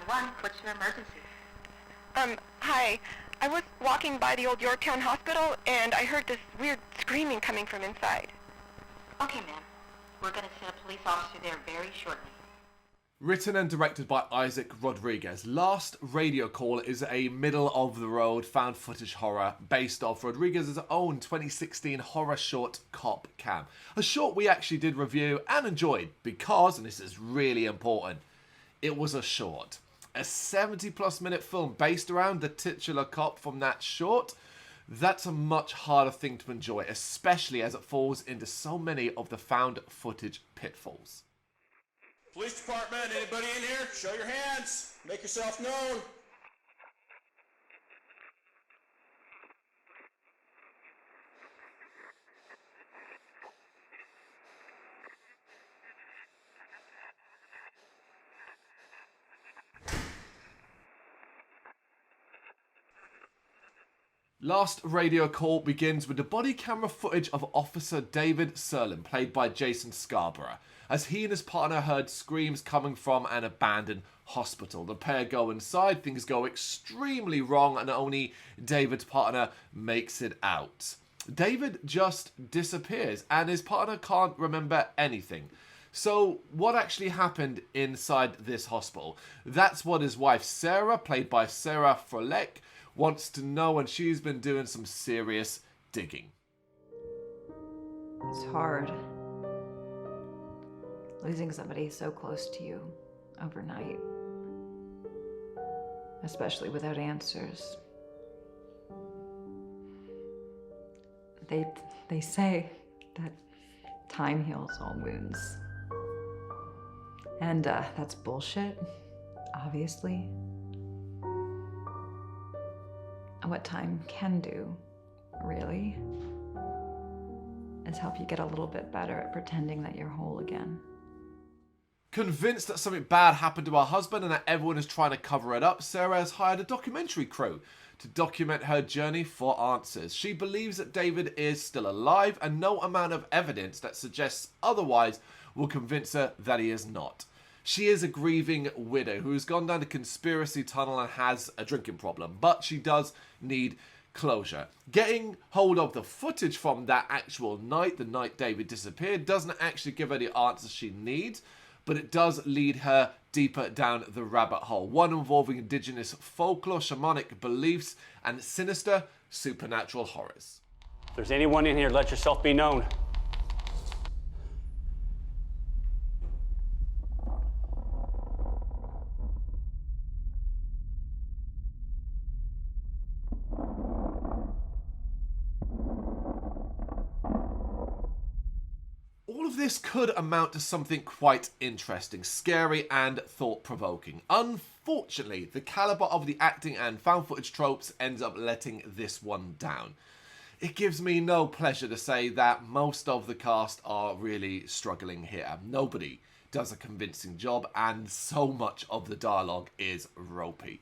911, what's your emergency? Hi. I was walking by the old Yorktown Hospital, and I heard this weird screaming coming from inside. Okay, ma'am. We're going to send a police officer there very shortly. Written and directed by Isaac Rodriguez, Last Radio Call is a middle-of-the-road found footage horror based off Rodriguez's own 2016 horror short Cop Cam. A short we actually did review and enjoyed because, and this is really important, it was a short. A 70-plus minute film based around the titular cop from that short. That's a much harder thing to enjoy, especially as it falls into so many of the found footage pitfalls. Police department, anybody in here? Show your hands. Make yourself known. Last Radio Call begins with the body camera footage of Officer David Serlin, played by Jason Scarborough, as he and his partner heard screams coming from an abandoned hospital. The pair go inside, things go extremely wrong, and only David's partner makes it out. David just disappears, and his partner can't remember anything. So, what actually happened inside this hospital? That's what his wife Sarah, played by Sarah Frolek, wants to know, and she's been doing some serious digging. It's hard. Losing somebody so close to you overnight. Especially without answers. They say that time heals all wounds. And that's bullshit, obviously. What time can do, really, is help you get a little bit better at pretending that you're whole again. Convinced that something bad happened to her husband and that everyone is trying to cover it up, Sarah has hired a documentary crew to document her journey for answers. She believes that David is still alive, and no amount of evidence that suggests otherwise will convince her that he is not. She is a grieving widow who has gone down the conspiracy tunnel and has a drinking problem, but she does need closure. Getting hold of the footage from that actual night, the night David disappeared, doesn't actually give her the answers she needs, but it does lead her deeper down the rabbit hole, one involving indigenous folklore, shamanic beliefs, and sinister supernatural horrors. If there's anyone in here, let yourself be known. All of this could amount to something quite interesting, scary and thought-provoking. Unfortunately, the caliber of the acting and found footage tropes ends up letting this one down. It gives me no pleasure to say that most of the cast are really struggling here. Nobody does a convincing job, and so much of the dialogue is ropey.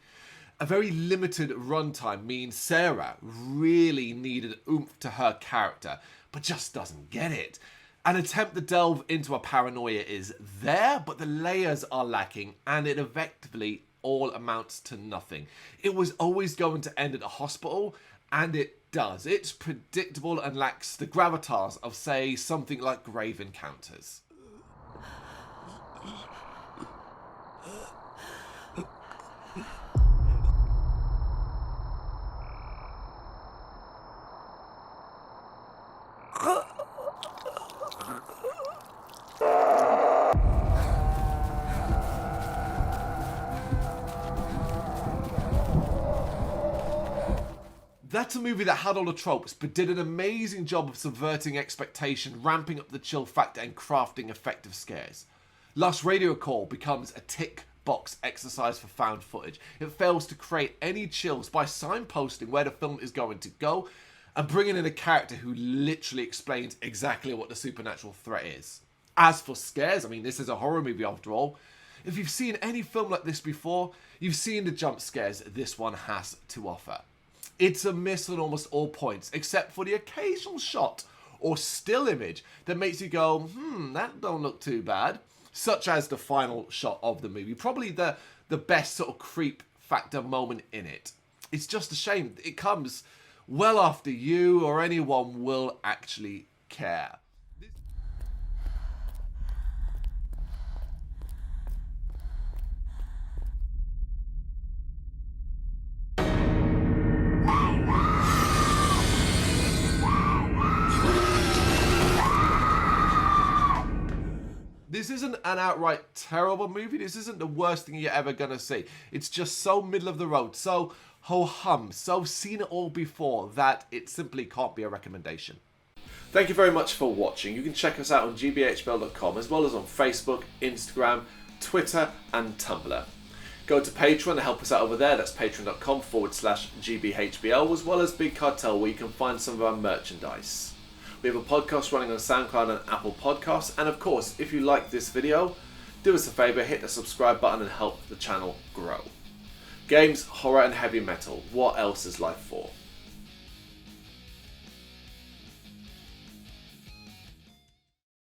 A very limited runtime means Sarah really needed oomph to her character, but just doesn't get it. An attempt to delve into a paranoia is there, but the layers are lacking, and it effectively all amounts to nothing. It was always going to end at a hospital, and it does. It's predictable and lacks the gravitas of, say, something like Grave Encounters. That's a movie that had all the tropes, but did an amazing job of subverting expectation, ramping up the chill factor, and crafting effective scares. Last Radio Call becomes a tick box exercise for found footage. It fails to create any chills by signposting where the film is going to go and bringing in a character who literally explains exactly what the supernatural threat is. As for scares, I mean, this is a horror movie after all. If you've seen any film like this before, you've seen the jump scares this one has to offer. It's a miss on almost all points, except for the occasional shot or still image that makes you go, that don't look too bad. Such as the final shot of the movie. Probably the the best sort of creep factor moment in it. It's just a shame it comes well after you or anyone will actually care. This isn't an outright terrible movie. This isn't the worst thing you're ever going to see. It's just so middle of the road, so ho-hum, so seen it all before that it simply can't be a recommendation. Thank you very much for watching. You can check us out on gbhbl.com as well as on Facebook, Instagram, Twitter and Tumblr. Go to Patreon to help us out over there. That's patreon.com/gbhbl, as well as Big Cartel, where you can find some of our merchandise. We have a podcast running on SoundCloud and Apple Podcasts. And of course, if you like this video, do us a favour, hit the subscribe button and help the channel grow. Games, horror and heavy metal. What else is life for?